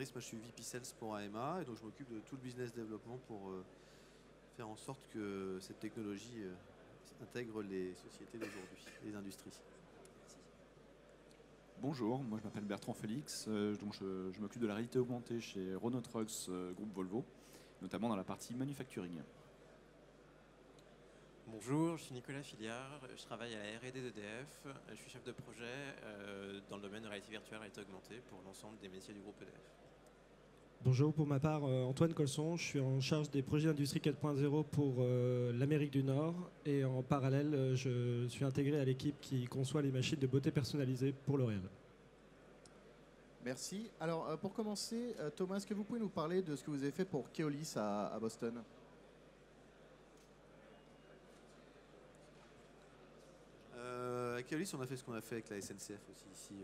Fabrice, moi je suis VP Sales pour AMA et donc je m'occupe de tout le business développement pour faire en sorte que cette technologie intègre les sociétés d'aujourd'hui, les industries. Bonjour, moi je m'appelle Bertrand Félix, donc je m'occupe de la réalité augmentée chez Renault Trucks, groupe Volvo, notamment dans la partie manufacturing. Bonjour, je suis Nicolas Filiard, je travaille à la R&D d'EDF, je suis chef de projet dans le domaine de réalité virtuelle et réalité augmentée pour l'ensemble des métiers du groupe EDF. Bonjour, pour ma part, Antoine Colson, je suis en charge des projets Industrie 4.0 pour l'Amérique du Nord et en parallèle, je suis intégré à l'équipe qui conçoit les machines de beauté personnalisées pour L'Oréal. Merci. Alors, pour commencer, Thomas, est-ce que vous pouvez nous parler de ce que vous avez fait pour Keolis à Boston? À Keolis, on a fait ce qu'on a fait avec la SNCF aussi ici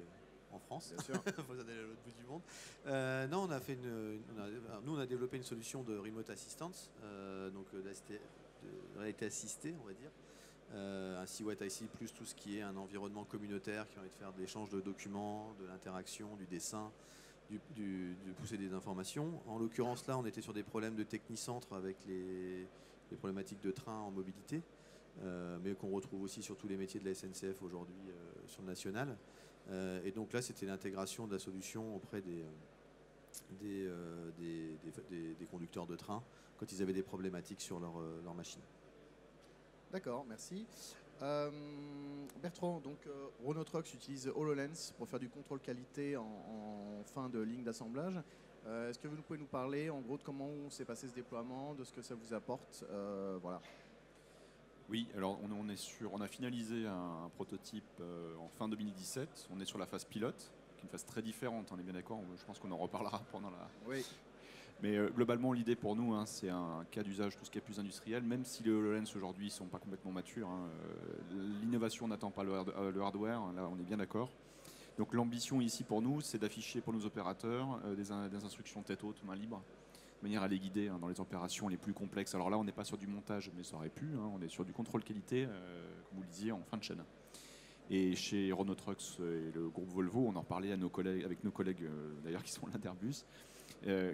en France. Bien sûr. Faut aller à l'autre bout du monde. Non, nous on a développé une solution de remote assistance, donc de réalité assistée, on va dire. Un CWAT-IC plus tout ce qui est un environnement communautaire qui permet de faire de l'échange de documents, de l'interaction, du dessin, de pousser des informations. En l'occurrence là, on était sur des problèmes de technicentre avec les problématiques de train en mobilité. Mais qu'on retrouve aussi sur tous les métiers de la SNCF aujourd'hui sur le national. Et donc là, c'était l'intégration de la solution auprès des conducteurs de train quand ils avaient des problématiques sur leur machine. D'accord, merci. Bertrand, donc Renault Trucks utilise HoloLens pour faire du contrôle qualité en fin de ligne d'assemblage. Est-ce que vous pouvez nous parler en gros de comment s'est passé ce déploiement, de ce que ça vous apporte, voilà. Oui, alors on a finalisé un prototype en fin 2017. On est sur la phase pilote, qui est une phase très différente, on est bien d'accord. Je pense qu'on en reparlera pendant la... Oui. Mais globalement, l'idée pour nous, c'est un cas d'usage, tout ce qui est plus industriel, même si les HoloLens aujourd'hui ne sont pas complètement matures. L'innovation n'attend pas le hardware, là on est bien d'accord. Donc l'ambition ici pour nous, c'est d'afficher pour nos opérateurs des instructions tête haute, main libre, de manière à les guider dans les opérations les plus complexes. Alors là, on n'est pas sur du montage, mais ça aurait pu. On est sur du contrôle qualité, comme vous le disiez, en fin de chaîne. Et chez Renault Trucks et le groupe Volvo, on en parlait avec nos collègues d'ailleurs qui sont là d'Airbus.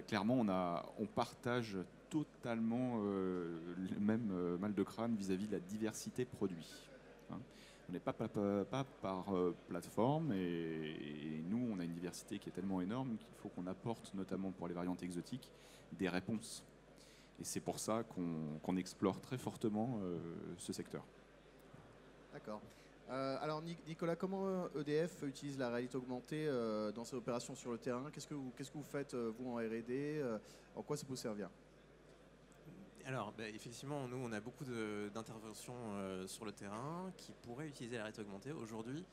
Clairement, on partage totalement le même mal de crâne vis-à-vis de la diversité produit. On n'est pas par plateforme et nous, on a une diversité qui est tellement énorme qu'il faut qu'on apporte, notamment pour les variantes exotiques, des réponses. Et c'est pour ça qu'on explore très fortement ce secteur. D'accord. Alors Nicolas, comment EDF utilise la réalité augmentée dans ses opérations sur le terrain? Qu'est-ce que vous faites, vous, en R&D? En quoi ça peut vous servir? Alors, effectivement, nous, on a beaucoup d'interventions sur le terrain qui pourraient utiliser la réalité augmentée. Aujourd'hui,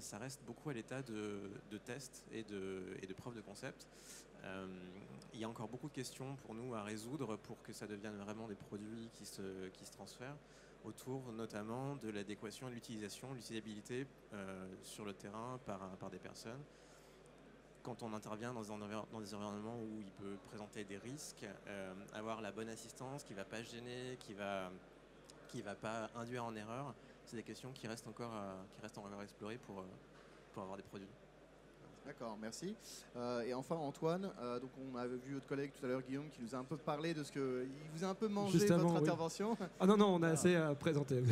ça reste beaucoup à l'état de tests et de preuves de concept. Il y a encore beaucoup de questions pour nous à résoudre pour que ça devienne vraiment des produits qui se transfèrent autour notamment de l'adéquation et de l'utilisation, l'utilisabilité sur le terrain par des personnes. Quand on intervient dans des environnements où il peut présenter des risques, avoir la bonne assistance qui ne va pas gêner, qui va pas induire en erreur, c'est des questions qui restent encore à explorer pour avoir des produits. D'accord, merci. Et enfin Antoine, donc on avait vu votre collègue tout à l'heure, Guillaume, qui nous a un peu parlé de ce que... Il vous a un peu mangé Juste avant, votre oui. intervention. Ah non, on a assez à présenter.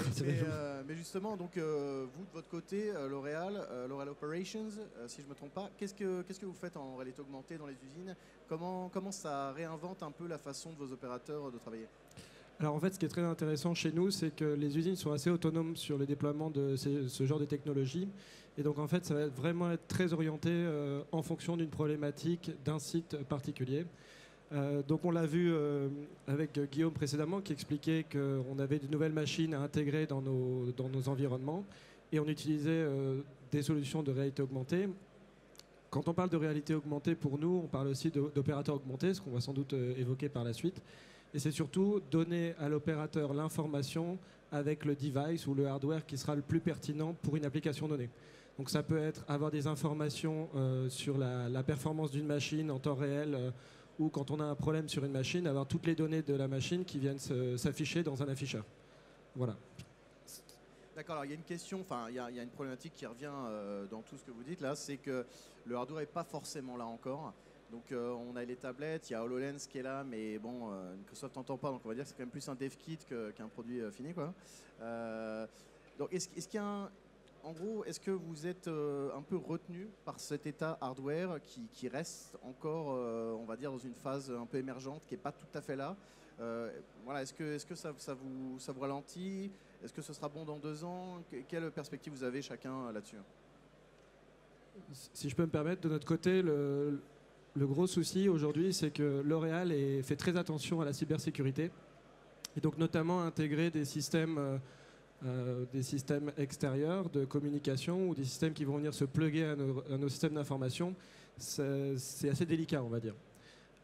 Mais justement, donc vous de votre côté, L'Oréal Operations, si je ne me trompe pas, qu'est-ce que vous faites en réalité augmentée dans les usines? Comment ça réinvente un peu la façon de vos opérateurs de travailler? Alors en fait, ce qui est très intéressant chez nous, c'est que les usines sont assez autonomes sur le déploiement de ce genre de technologie. Et donc en fait, ça va vraiment être très orienté en fonction d'une problématique d'un site particulier. Donc on l'a vu avec Guillaume précédemment qui expliquait qu'on avait de nouvelles machines à intégrer dans nos environnements et on utilisait des solutions de réalité augmentée. Quand on parle de réalité augmentée, pour nous, on parle aussi d'opérateurs augmentés, ce qu'on va sans doute évoquer par la suite. Et c'est surtout donner à l'opérateur l'information avec le device ou le hardware qui sera le plus pertinent pour une application donnée. Donc ça peut être avoir des informations sur la performance d'une machine en temps réel ou quand on a un problème sur une machine, avoir toutes les données de la machine qui viennent s'afficher dans un afficheur. Voilà. D'accord, alors il y a une question, il y a une problématique qui revient dans tout ce que vous dites là, c'est que le hardware n'est pas forcément là encore. Donc on a les tablettes, il y a HoloLens qui est là, mais bon, Microsoft n'entend pas, donc on va dire que c'est quand même plus un dev kit qu'un produit fini, quoi. Donc est-ce qu'il y a en gros, est-ce que vous êtes un peu retenu par cet état hardware qui reste encore, on va dire, dans une phase un peu émergente, qui n'est pas tout à fait là? Voilà, est-ce que ça vous ralentit? Est-ce que ce sera bon dans 2 ans? Quelle perspective vous avez chacun là-dessus? Si je peux me permettre, de notre côté, le gros souci aujourd'hui, c'est que L'Oréal fait très attention à la cybersécurité et donc notamment intégrer des systèmes extérieurs de communication ou des systèmes qui vont venir se plugger à nos systèmes d'information. C'est assez délicat, on va dire.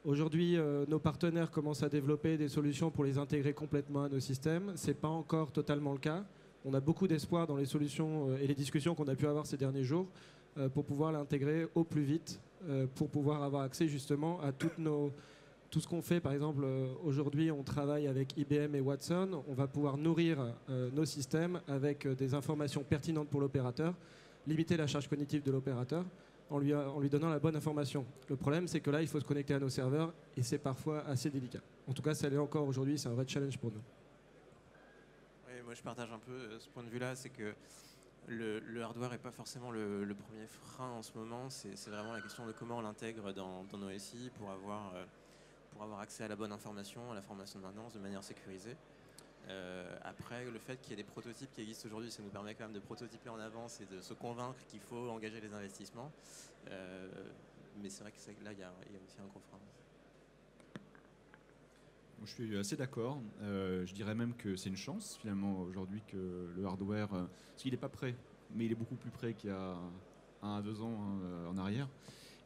Aujourd'hui, nos partenaires commencent à développer des solutions pour les intégrer complètement à nos systèmes. Ce n'est pas encore totalement le cas. On a beaucoup d'espoir dans les solutions et les discussions qu'on a pu avoir ces derniers jours pour pouvoir l'intégrer au plus vite, pour pouvoir avoir accès justement à tout ce qu'on fait. Par exemple, aujourd'hui, on travaille avec IBM et Watson. On va pouvoir nourrir nos systèmes avec des informations pertinentes pour l'opérateur, limiter la charge cognitive de l'opérateur en lui donnant la bonne information. Le problème, c'est que là, il faut se connecter à nos serveurs et c'est parfois assez délicat. En tout cas, ça l'est encore aujourd'hui. C'est un vrai challenge pour nous. Oui, moi, je partage un peu ce point de vue-là. C'est que le hardware n'est pas forcément le premier frein en ce moment. C'est vraiment la question de comment on l'intègre dans nos SI pour avoir accès à la bonne information, à la formation de maintenance de manière sécurisée. Après, le fait qu'il y ait des prototypes qui existent aujourd'hui, ça nous permet quand même de prototyper en avance et de se convaincre qu'il faut engager les investissements. Mais c'est vrai que là, il y a aussi un gros frein. Je suis assez d'accord. Je dirais même que c'est une chance finalement aujourd'hui que le hardware, parce qu'il n'est pas prêt, mais il est beaucoup plus prêt qu'il y a 1 à 2 ans en arrière.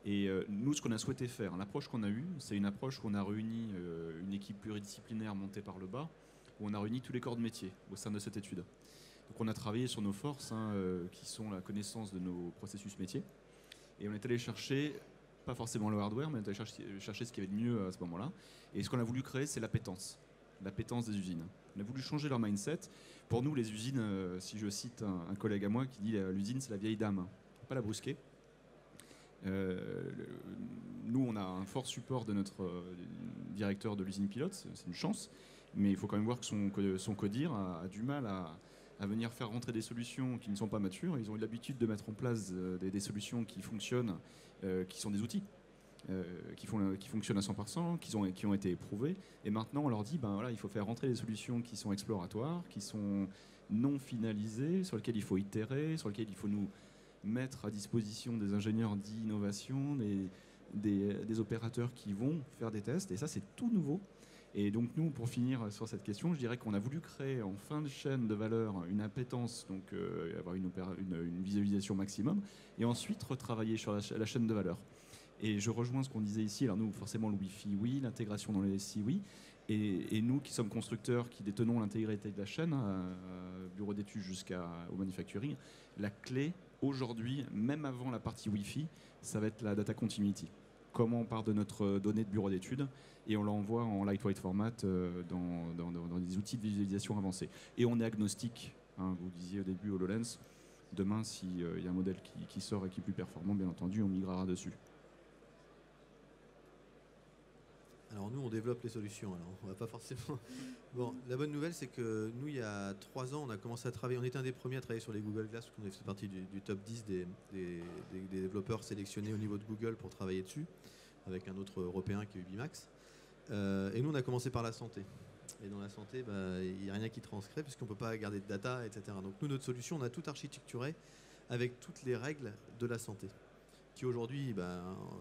Et nous, ce qu'on a souhaité faire, l'approche qu'on a eue, c'est une approche où on a réuni une équipe pluridisciplinaire montée par le bas, où on a réuni tous les corps de métier au sein de cette étude. Donc on a travaillé sur nos forces, qui sont la connaissance de nos processus métiers, et on est allé chercher, pas forcément le hardware, mais on est allé chercher ce qu'il y avait de mieux à ce moment-là. Et ce qu'on a voulu créer, c'est l'appétence des usines. On a voulu changer leur mindset. Pour nous, les usines, si je cite un collègue à moi qui dit l'usine, c'est la vieille dame, pas la brusquer. Nous, on a un fort support de notre directeur de l'usine pilote, c'est une chance, mais il faut quand même voir que son codir a du mal à venir faire rentrer des solutions qui ne sont pas matures. Ils ont eu l'habitude de mettre en place des solutions qui fonctionnent, qui sont des outils, qui fonctionnent à 100%, qui ont été éprouvés. Et maintenant, on leur dit, voilà, il faut faire rentrer des solutions qui sont exploratoires, qui sont non finalisées, sur lesquelles il faut itérer, sur lesquelles il faut nous mettre à disposition des ingénieurs d'innovation, des opérateurs qui vont faire des tests. Et ça, c'est tout nouveau. Et donc nous, pour finir sur cette question, je dirais qu'on a voulu créer en fin de chaîne de valeur une appétence, donc avoir une visualisation maximum, et ensuite retravailler sur la chaîne de valeur. Et je rejoins ce qu'on disait ici. Alors nous, forcément, le Wi-Fi, oui, l'intégration dans les SI, oui. Et nous, qui sommes constructeurs, qui détenons l'intégrité de la chaîne, bureau d'études jusqu'au manufacturing, la clé aujourd'hui, même avant la partie Wi-Fi, ça va être la data continuity. Comment on part de notre donnée de bureau d'études et on l'envoie en lightweight format dans des outils de visualisation avancés. Et on est agnostique, vous disiez au début HoloLens, demain s'il y a un modèle qui sort et qui est plus performant, bien entendu, on migrera dessus. Alors nous, on développe les solutions, alors on va pas forcément... Bon, la bonne nouvelle, c'est que nous, il y a 3 ans, on a commencé à travailler, on était un des premiers à travailler sur les Google Glass, parce qu'on fait partie du top 10 des développeurs sélectionnés au niveau de Google pour travailler dessus, avec un autre européen qui est Ubimax. Et nous, on a commencé par la santé. Et dans la santé, il n'y a rien qui transcrit, puisqu'on ne peut pas garder de data, etc. Donc nous, notre solution, on a tout architecturé avec toutes les règles de la santé. Qui aujourd'hui,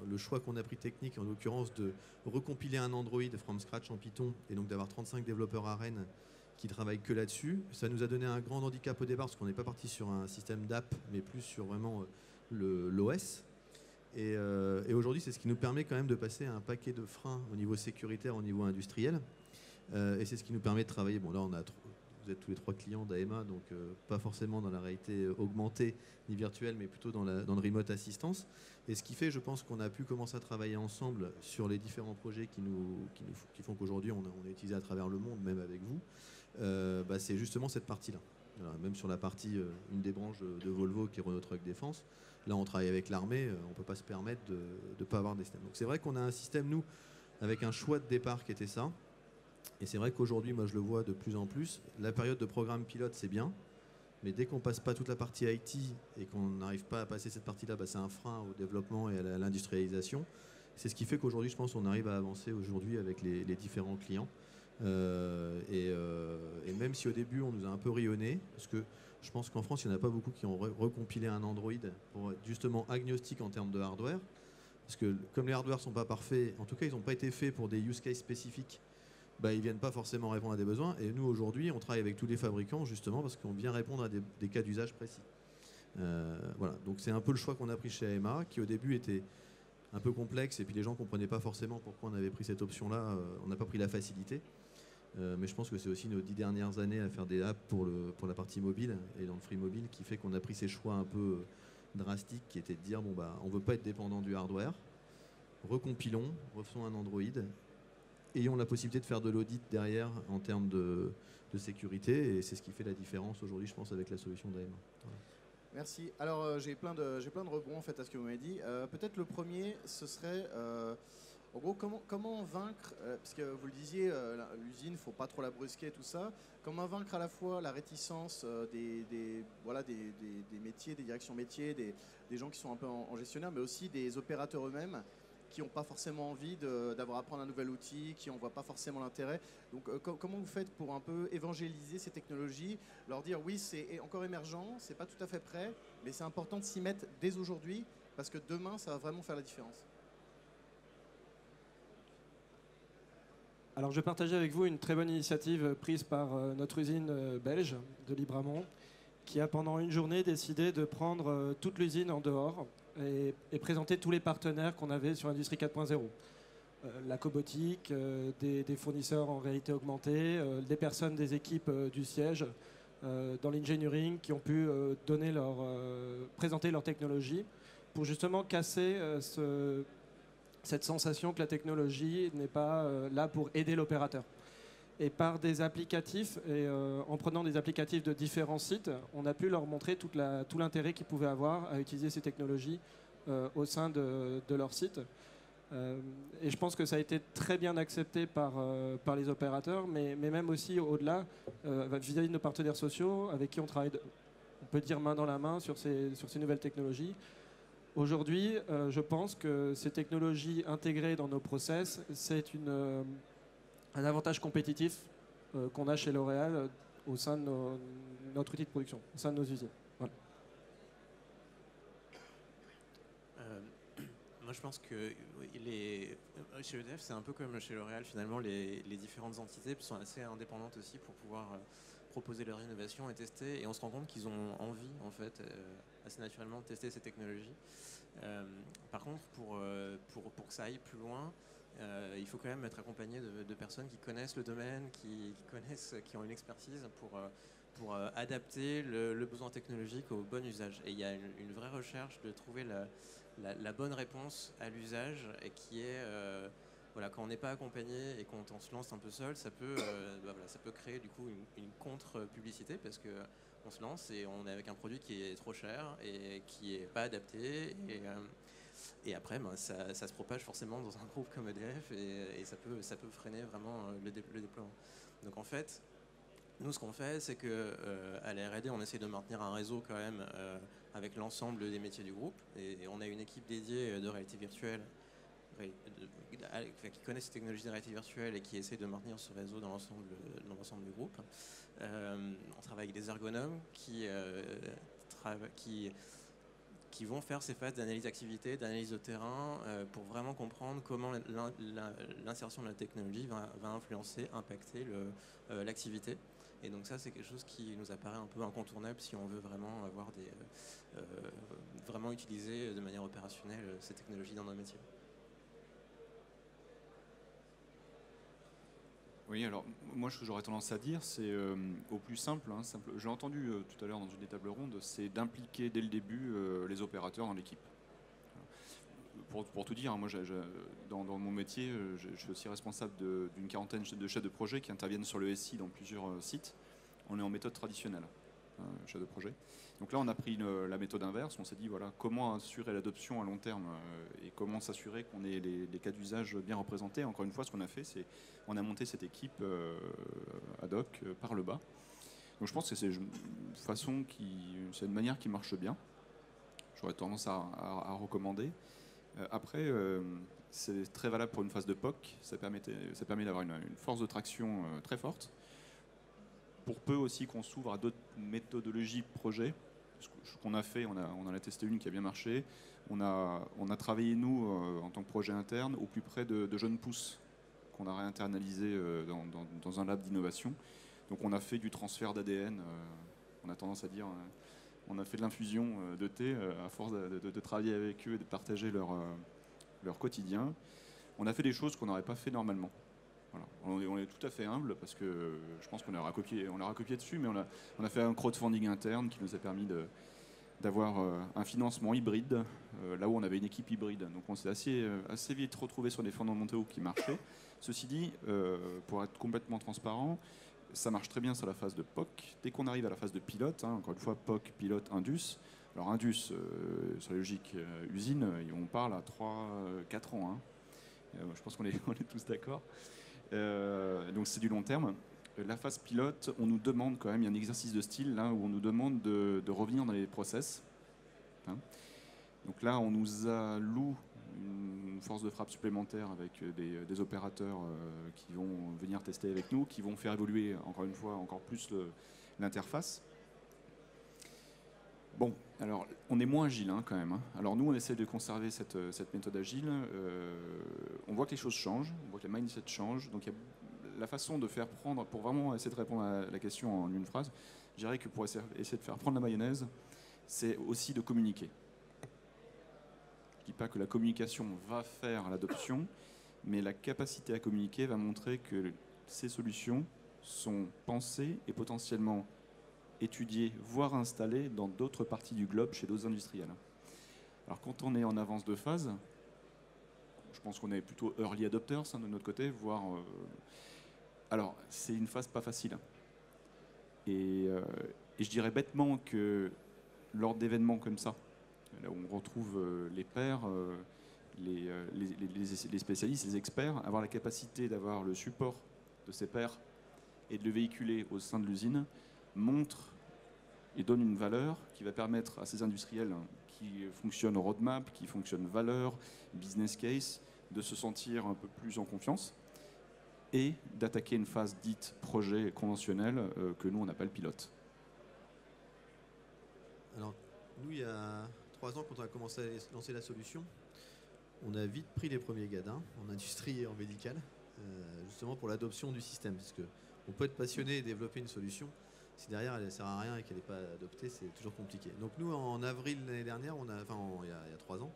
le choix qu'on a pris technique, en l'occurrence de recompiler un Android from scratch en Python et donc d'avoir 35 développeurs à Rennes qui travaillent que là-dessus, ça nous a donné un grand handicap au départ parce qu'on n'est pas parti sur un système d'app mais plus sur vraiment l'OS. Et aujourd'hui, c'est ce qui nous permet quand même de passer à un paquet de freins au niveau sécuritaire, au niveau industriel. Et c'est ce qui nous permet de travailler. Bon, là, vous êtes tous les 3 clients d'AEMA, donc pas forcément dans la réalité augmentée ni virtuelle, mais plutôt dans le remote assistance. Et ce qui fait, je pense, qu'on a pu commencer à travailler ensemble sur les différents projets qui font qu'aujourd'hui, on est utilisé à travers le monde, même avec vous. C'est justement cette partie-là. Voilà, même sur la partie, une des branches de Volvo qui est Renault Truck Défense, là on travaille avec l'armée, on ne peut pas se permettre de ne pas avoir des systèmes. Donc c'est vrai qu'on a un système, nous, avec un choix de départ qui était ça. Et c'est vrai qu'aujourd'hui, moi je le vois de plus en plus, la période de programme pilote c'est bien, mais dès qu'on passe pas toute la partie IT et qu'on n'arrive pas à passer cette partie-là, bah, c'est un frein au développement et à l'industrialisation. C'est ce qui fait qu'aujourd'hui, je pense qu'on arrive à avancer aujourd'hui avec les différents clients. Et même si au début on nous a un peu rayonné, parce que je pense qu'en France il n'y en a pas beaucoup qui ont recompilé un Android pour être justement agnostique en termes de hardware, parce que comme les hardwares sont pas parfaits, en tout cas ils n'ont pas été faits pour des use cases spécifiques, bah, ils viennent pas forcément répondre à des besoins, et nous aujourd'hui on travaille avec tous les fabricants justement parce qu'on vient répondre à des cas d'usage précis. Voilà, donc c'est un peu le choix qu'on a pris chez AMA, qui au début était un peu complexe et puis les gens ne comprenaient pas forcément pourquoi on avait pris cette option là, on n'a pas pris la facilité. Mais je pense que c'est aussi nos 10 dernières années à faire des apps pour la partie mobile et dans le free mobile qui fait qu'on a pris ces choix un peu drastiques qui étaient de dire bon bah on veut pas être dépendant du hardware, recompilons, refaisons un Android, ayons la possibilité de faire de l'audit derrière en termes de sécurité, et c'est ce qui fait la différence aujourd'hui je pense avec la solution d'AMA. Voilà. Merci. Alors j'ai plein de rebonds en fait à ce que vous m'avez dit. Peut-être le premier, ce serait en gros comment vaincre, parce que vous le disiez, l'usine, il ne faut pas trop la brusquer, tout ça. Comment vaincre à la fois la réticence des métiers, des directions métiers, des gens qui sont un peu en gestionnaire, mais aussi des opérateurs eux-mêmes qui n'ont pas forcément envie d'avoir à apprendre un nouvel outil, qui n'en voient pas forcément l'intérêt. Donc comment vous faites pour un peu évangéliser ces technologies, leur dire oui c'est encore émergent, c'est pas tout à fait prêt, mais c'est important de s'y mettre dès aujourd'hui parce que demain ça va vraiment faire la différence. Alors je vais partager avec vous une très bonne initiative prise par notre usine belge de Libramont, qui a pendant une journée décidé de prendre toute l'usine en dehors et présenter tous les partenaires qu'on avait sur l'industrie 4.0. La cobotique, des fournisseurs en réalité augmentée, des personnes des équipes du siège dans l'engineering qui ont pu présenter leur technologie pour justement casser cette sensation que la technologie n'est pas là pour aider l'opérateur. Et par des applicatifs, et en prenant des applicatifs de différents sites, on a pu leur montrer tout l'intérêt qu'ils pouvaient avoir à utiliser ces technologies au sein de leur site. Et je pense que ça a été très bien accepté par les opérateurs, mais même aussi au-delà, vis-à-vis de nos partenaires sociaux, avec qui on travaille, on peut dire main dans la main sur ces nouvelles technologies. Aujourd'hui, je pense que ces technologies intégrées dans nos process, c'est un avantage compétitif qu'on a chez L'Oréal au sein de notre outil de production, au sein de nos usines. Voilà. Moi, je pense que chez EDF, c'est un peu comme chez L'Oréal, finalement, les différentes entités sont assez indépendantes aussi pour pouvoir proposer leur innovation et tester. Et on se rend compte qu'ils ont envie, en fait, assez naturellement, de tester ces technologies. Par contre, pour que ça aille plus loin, il faut quand même être accompagné de personnes qui connaissent le domaine, qui ont une expertise pour adapter le besoin technologique au bon usage. Et il y a une vraie recherche de trouver la bonne réponse à l'usage, et qui est voilà, quand on n'est pas accompagné et quand on se lance un peu seul, ça peut créer du coup une contre-publicité, parce que on se lance et on est avec un produit qui est trop cher et qui n'est pas adapté, et après ça se propage forcément dans un groupe comme EDF, et ça peut freiner vraiment le déploiement. Donc en fait, nous ce qu'on fait, c'est que à la R&D on essaie de maintenir un réseau quand même avec l'ensemble des métiers du groupe, et on a une équipe dédiée de réalité virtuelle qui connaît ces technologies de réalité virtuelle et qui essaie de maintenir ce réseau dans l'ensemble du groupe. On travaille avec des ergonomes qui vont faire ces phases d'analyse d'activité, d'analyse de terrain, pour vraiment comprendre comment l'insertion de la technologie va influencer, impacter l'activité. Et donc ça, c'est quelque chose qui nous apparaît un peu incontournable si on veut vraiment vraiment utiliser de manière opérationnelle ces technologies dans nos métiers. Oui, alors moi ce que j'aurais tendance à dire, c'est au plus simple, j'ai entendu tout à l'heure dans une des tables rondes, c'est d'impliquer dès le début les opérateurs dans l'équipe. Pour tout dire, moi dans mon métier, je suis aussi responsable d'une quarantaine de chefs de projet qui interviennent sur le SI dans plusieurs sites. On est en méthode traditionnelle. chef de projet. Donc là, on a pris la méthode inverse. On s'est dit, voilà, comment assurer l'adoption à long terme et comment s'assurer qu'on ait les cas d'usage bien représentés. Encore une fois, ce qu'on a fait, c'est on a monté cette équipe ad hoc par le bas. Donc je pense que c'est une manière qui marche bien. J'aurais tendance à recommander. Après, c'est très valable pour une phase de POC. Ça permet d'avoir une force de traction très forte. Pour peu aussi qu'on s'ouvre à d'autres méthodologies projet. Ce qu'on a fait, on en a testé une qui a bien marché. On a travaillé, nous, en tant que projet interne, au plus près de jeunes pousses qu'on a réinternalisé dans un lab d'innovation. Donc on a fait du transfert d'ADN, on a tendance à dire, on a fait de l'infusion de thé à force de travailler avec eux et de partager leur quotidien. On a fait des choses qu'on n'aurait pas fait normalement. Voilà. On est tout à fait humble parce que je pense qu'on leur a copié dessus, mais on a fait un crowdfunding interne qui nous a permis d'avoir un financement hybride, là où on avait une équipe hybride. Donc on s'est assez vite retrouvé sur des fondamentaux qui marchaient. Ceci dit, pour être complètement transparent, ça marche très bien sur la phase de POC. Dès qu'on arrive à la phase de pilote, encore une fois, POC, pilote, Indus. Alors Indus, sur la logique usine, on parle à 3-4 ans. Je pense qu'on est tous d'accord. Donc c'est du long terme. La phase pilote, on nous demande quand même, il y a un exercice de style là où on nous demande de revenir dans les process. Donc là, on nous alloue une force de frappe supplémentaire avec des opérateurs qui vont venir tester avec nous, qui vont faire évoluer encore une fois encore plus l'interface. Bon, alors on est moins agile quand même. Alors nous, on essaie de conserver cette méthode agile. On voit que les choses changent, on voit que le mindset change. Donc il y a la façon de faire prendre, pour vraiment essayer de répondre à la question en une phrase, je dirais que pour essayer de faire prendre la mayonnaise, c'est aussi de communiquer. Je ne dis pas que la communication va faire l'adoption, mais la capacité à communiquer va montrer que ces solutions sont pensées et potentiellement étudiées, voire installées dans d'autres parties du globe chez d'autres industriels. Alors quand on est en avance de phase, je pense qu'on est plutôt early adopters de notre côté, voire... Alors, c'est une phase pas facile. Et je dirais bêtement que lors d'événements comme ça, là où on retrouve les pairs, les spécialistes, les experts, avoir la capacité d'avoir le support de ces pairs et de le véhiculer au sein de l'usine, montre et donne une valeur qui va permettre à ces industriels qui fonctionnent roadmap, qui fonctionnent valeur, business case, de se sentir un peu plus en confiance et d'attaquer une phase dite projet conventionnel que nous on appelle pilote. Alors, nous, il y a 3 ans, quand on a commencé à lancer la solution, on a vite pris les premiers gadins en industrie et en médical, justement pour l'adoption du système. Parce qu'on peut être passionné et développer une solution, si derrière elle ne sert à rien et qu'elle n'est pas adoptée, c'est toujours compliqué. Donc nous, en avril l'année dernière, il y a 3 ans,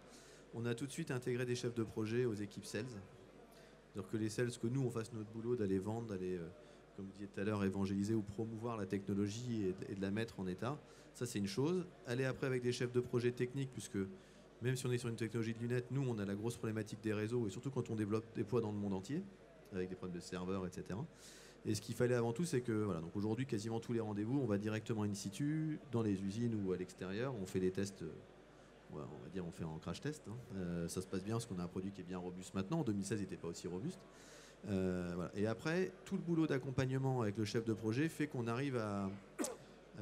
on a tout de suite intégré des chefs de projet aux équipes sales. C'est-à-dire que les sales, que nous, on fasse notre boulot d'aller vendre, d'aller, comme vous disiez tout à l'heure, évangéliser ou promouvoir la technologie et de la mettre en état. Ça, c'est une chose. Aller après avec des chefs de projet techniques, puisque même si on est sur une technologie de lunettes, nous, on a la grosse problématique des réseaux, et surtout quand on déploie dans le monde entier, avec des problèmes de serveurs, etc. Et ce qu'il fallait avant tout, c'est que, voilà, donc aujourd'hui, quasiment tous les rendez-vous, on va directement in situ, dans les usines ou à l'extérieur, on fait les tests... on va dire on fait en crash test. Ça se passe bien parce qu'on a un produit qui est bien robuste maintenant. En 2016, il n'était pas aussi robuste. Voilà. Et après, tout le boulot d'accompagnement avec le chef de projet fait qu'on arrive à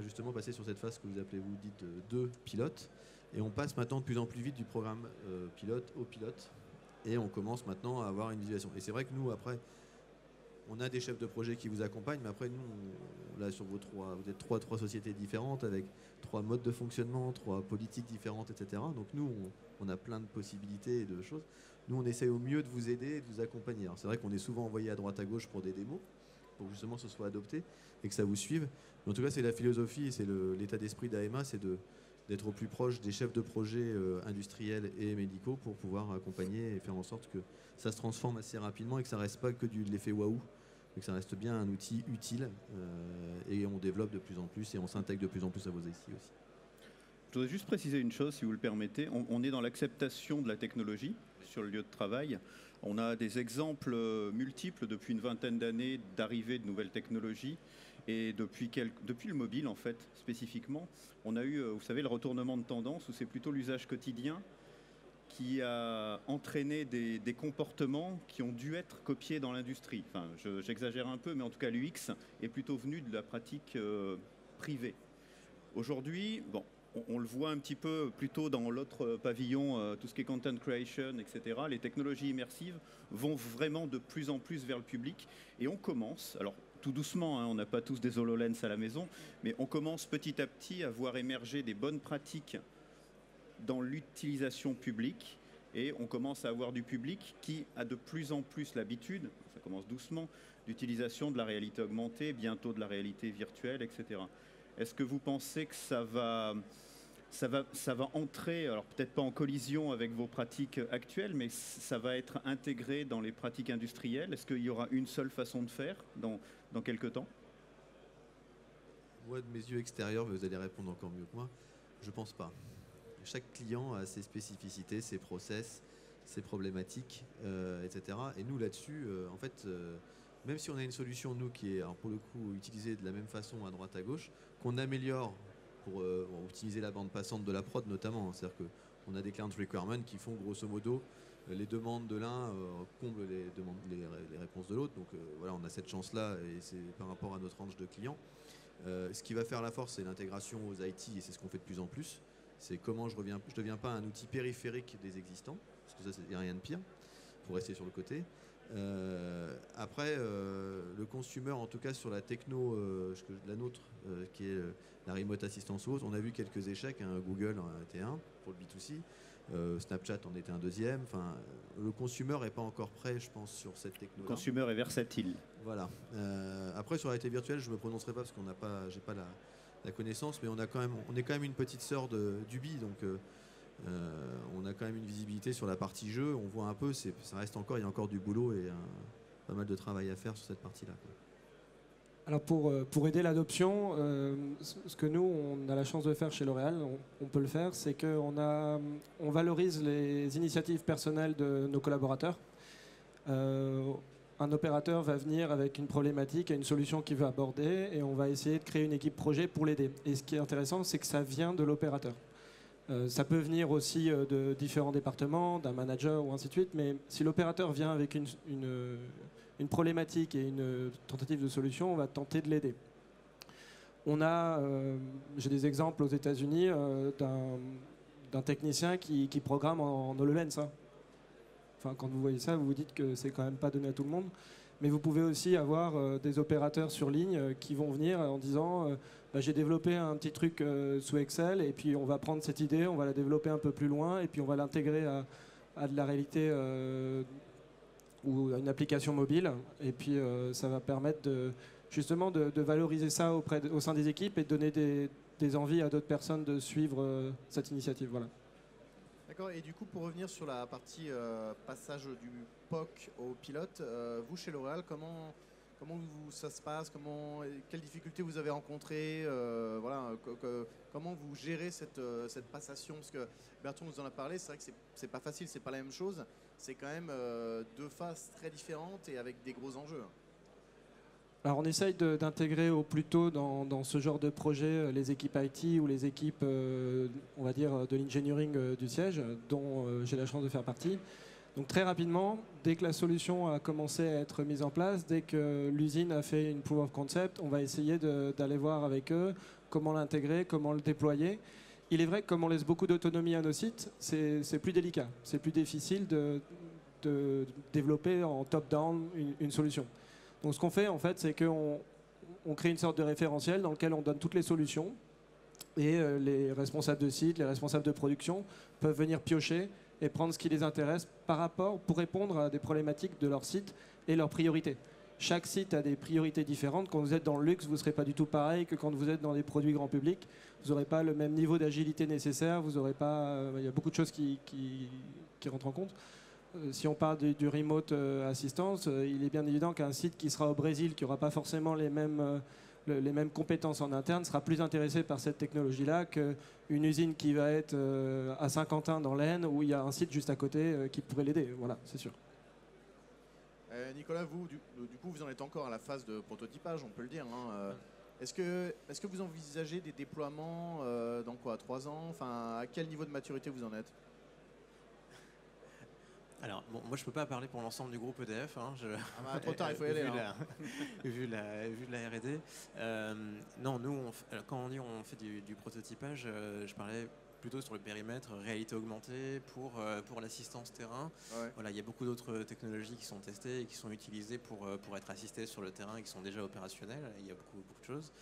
justement passer sur cette phase que vous appelez, vous dites, de pilote. Et on passe maintenant de plus en plus vite du programme pilote au pilote. Et on commence maintenant à avoir une visualisation. Et c'est vrai que nous, après, on a des chefs de projet qui vous accompagnent, mais après, nous, là, sur vous êtes trois sociétés différentes, avec 3 modes de fonctionnement, 3 politiques différentes, etc. Donc nous, on a plein de possibilités et de choses. Nous, on essaie au mieux de vous aider et de vous accompagner. Alors, c'est vrai qu'on est souvent envoyé à droite à gauche pour des démos, pour que justement ce soit adopté et que ça vous suive. Mais en tout cas, c'est la philosophie et c'est l'état d'esprit d'AEMA, c'est d'être au plus proche des chefs de projet industriels et médicaux pour pouvoir accompagner et faire en sorte que ça se transforme assez rapidement et que ça ne reste pas que de l'effet waouh, mais que ça reste bien un outil utile et on développe de plus en plus et on s'intègre de plus en plus à vos ICI aussi. Je voudrais juste préciser une chose, si vous le permettez. On est dans l'acceptation de la technologie sur le lieu de travail. On a des exemples multiples depuis une vingtaine d'années d'arrivée de nouvelles technologies Et depuis le mobile, en fait, spécifiquement, on a eu, vous savez, le retournement de tendance où c'est plutôt l'usage quotidien qui a entraîné des comportements qui ont dû être copiés dans l'industrie. Enfin, j'exagère un peu, mais en tout cas, l'UX est plutôt venu de la pratique privée. Aujourd'hui, bon, on le voit un petit peu plutôt dans l'autre pavillon, tout ce qui est content creation, etc. Les technologies immersives vont vraiment de plus en plus vers le public. Et on commence, alors tout doucement, hein, on n'a pas tous des HoloLens à la maison, mais on commence petit à petit à voir émerger des bonnes pratiques dans l'utilisation publique. Et on commence à avoir du public qui a de plus en plus l'habitude, ça commence doucement, d'utilisation de la réalité augmentée, bientôt de la réalité virtuelle, etc. Est-ce que vous pensez que ça va entrer, alors peut-être pas en collision avec vos pratiques actuelles, mais ça va être intégré dans les pratiques industrielles? Est-ce qu'il y aura une seule façon de faire dans quelques temps? Moi, de mes yeux extérieurs, vous allez répondre encore mieux que moi, je pense pas. Chaque client a ses spécificités, ses process, ses problématiques, etc. Et nous, là-dessus, en fait, même si on a une solution, nous, qui est, alors pour le coup, utilisée de la même façon à droite, à gauche, qu'on améliore pour optimiser la bande passante de la prod, notamment. C'est-à-dire qu'on a des client requirements qui font, grosso modo, les demandes de l'un comblent les réponses de l'autre. Donc voilà, on a cette chance-là, et c'est par rapport à notre range de clients. Ce qui va faire la force, c'est l'intégration aux IT, et c'est ce qu'on fait de plus en plus. C'est comment je deviens pas un outil périphérique des existants, parce que ça, il n'y a rien de pire, pour rester sur le côté. Après, le consumer, en tout cas sur la techno, la nôtre, qui est la remote assistance ou autre, on a vu quelques échecs. Hein, Google en était un pour le B2C, Snapchat en était un deuxième. Enfin, le consumer n'est pas encore prêt, je pense, sur cette techno. Le consumer est versatile. Voilà. Après, sur la réalité virtuelle, je ne me prononcerai pas parce qu'on n'a pas, j'ai pas la connaissance, mais on est quand même une petite sœur d'Ubi, donc on a quand même une visibilité sur la partie jeu. On voit un peu, ça reste encore, il y a encore du boulot et pas mal de travail à faire sur cette partie-là. Alors pour aider l'adoption, ce que nous on a la chance de faire chez L'Oréal, on peut le faire, c'est qu'on valorise les initiatives personnelles de nos collaborateurs. Un opérateur va venir avec une problématique et une solution qu'il veut aborder, et on va essayer de créer une équipe projet pour l'aider. Et ce qui est intéressant, c'est que ça vient de l'opérateur. Ça peut venir aussi de différents départements, d'un manager ou ainsi de suite, mais si l'opérateur vient avec une problématique et une tentative de solution, on va tenter de l'aider. J'ai des exemples aux États-Unis d'un technicien qui programme en HoloLens. Hein. Enfin, quand vous voyez ça, vous vous dites que c'est quand même pas donné à tout le monde. Mais vous pouvez aussi avoir des opérateurs sur ligne qui vont venir en disant j'ai développé un petit truc sous Excel, et puis on va prendre cette idée, on va la développer un peu plus loin, et puis on va l'intégrer à de la réalité ou à une application mobile. Et puis ça va permettre justement de valoriser ça au sein des équipes et de donner des envies à d'autres personnes de suivre cette initiative. Voilà. D'accord, et du coup, pour revenir sur la partie passage du POC au pilote, vous, chez L'Oréal, comment ça se passe, quelles difficultés vous avez rencontrées, voilà, comment vous gérez cette passation? Parce que Bertrand nous en a parlé, c'est vrai que c'est pas facile, c'est pas la même chose, c'est quand même deux phases très différentes et avec des gros enjeux. Alors on essaye d'intégrer au plus tôt dans ce genre de projet les équipes IT ou les équipes, on va dire, de l'engineering du siège, dont j'ai la chance de faire partie. Donc très rapidement, dès que la solution a commencé à être mise en place, dès que l'usine a fait une proof of concept, on va essayer d'aller voir avec eux comment l'intégrer, comment le déployer. Il est vrai que comme on laisse beaucoup d'autonomie à nos sites, c'est plus délicat, c'est plus difficile de développer en top-down une solution. Donc ce qu'on fait, en fait, c'est qu'on crée une sorte de référentiel dans lequel on donne toutes les solutions, et les responsables de site, les responsables de production peuvent venir piocher et prendre ce qui les intéresse pour répondre à des problématiques de leur site et leurs priorités. Chaque site a des priorités différentes. Quand vous êtes dans le luxe, vous ne serez pas du tout pareil que quand vous êtes dans des produits grand public. Vous n'aurez pas le même niveau d'agilité nécessaire. Vous aurez pas, il y a beaucoup de choses qui rentrent en compte. Si on parle du remote assistance, il est bien évident qu'un site qui sera au Brésil, qui n'aura pas forcément les mêmes compétences en interne, sera plus intéressé par cette technologie-là qu'une usine qui va être à Saint-Quentin dans l'Aisne, où il y a un site juste à côté qui pourrait l'aider. Voilà, c'est sûr. Nicolas, vous, du coup, vous en êtes encore à la phase de prototypage, on peut le dire. Hein. Est-ce que vous envisagez des déploiements dans quoi, 3 ans? Enfin, à quel niveau de maturité vous en êtes? Alors, bon, moi je peux pas parler pour l'ensemble du groupe EDF. Hein, Ah bah, trop tard, il faut y aller. Vu la R&D. Non, nous, alors, quand on dit on fait du prototypage, je parlais plutôt sur le périmètre réalité augmentée pour l'assistance terrain. Ouais. Voilà, il y a beaucoup d'autres technologies qui sont testées et qui sont utilisées pour être assistées sur le terrain et qui sont déjà opérationnelles. Il y a beaucoup de choses.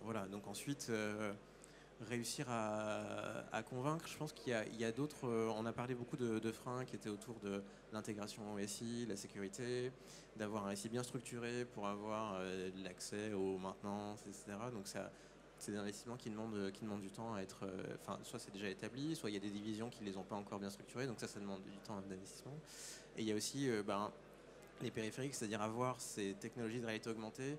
Voilà, donc ensuite... réussir à convaincre, je pense qu'il y a d'autres... on a parlé beaucoup de freins qui étaient autour de l'intégration au SI, la sécurité, d'avoir un SI bien structuré pour avoir l'accès aux maintenances, etc. Donc c'est des investissements qui demandent du temps à être... Enfin, soit c'est déjà établi, soit il y a des divisions qui ne les ont pas encore bien structurées, donc ça demande du temps d'investissement. Et il y a aussi les périphériques, c'est-à-dire avoir ces technologies de réalité augmentée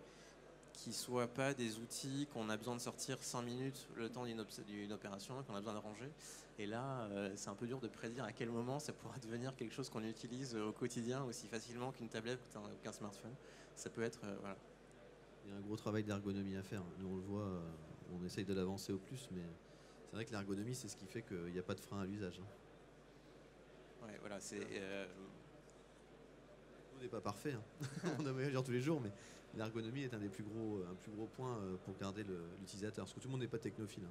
qui ne soient pas des outils qu'on a besoin de sortir 5 minutes le temps d'une opération, qu'on a besoin de ranger. Et là, c'est un peu dur de prédire à quel moment ça pourra devenir quelque chose qu'on utilise au quotidien aussi facilement qu'une tablette ou qu'un smartphone. Ça peut être... voilà. Il y a un gros travail d'ergonomie à faire. Nous, on le voit, on essaye de l'avancer au plus, mais c'est vrai que l'ergonomie, c'est ce qui fait qu'il n'y a pas de frein à l'usage. Ouais, voilà, c'est... On n'est pas parfait. Hein. On améliore tous les jours, mais l'ergonomie est un plus gros point pour garder l'utilisateur. Parce que tout le monde n'est pas technophile.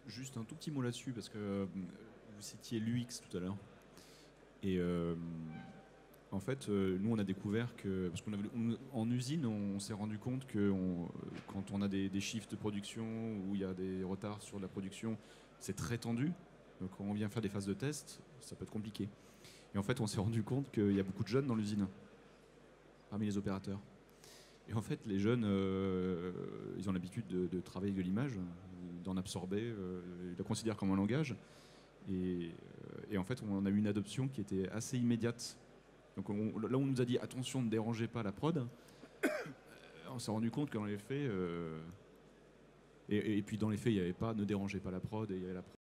Juste un tout petit mot là-dessus, parce que vous citiez l'UX tout à l'heure. Et en fait, nous, on a découvert que... Parce qu'en usine, on s'est rendu compte que quand on a des shifts de production où il y a des retards sur la production, c'est très tendu. Donc quand on vient faire des phases de test, ça peut être compliqué. Et en fait, on s'est rendu compte qu'il y a beaucoup de jeunes dans l'usine, parmi les opérateurs. Et en fait, les jeunes, ils ont l'habitude de travailler de l'image, d'en absorber, ils la considèrent comme un langage. Et en fait, on a eu une adoption qui était assez immédiate. Donc là, on nous a dit attention, ne dérangez pas la prod. On s'est rendu compte que dans les faits, et puis dans les faits, il n'y avait pas ne dérangez pas la prod, et il y avait la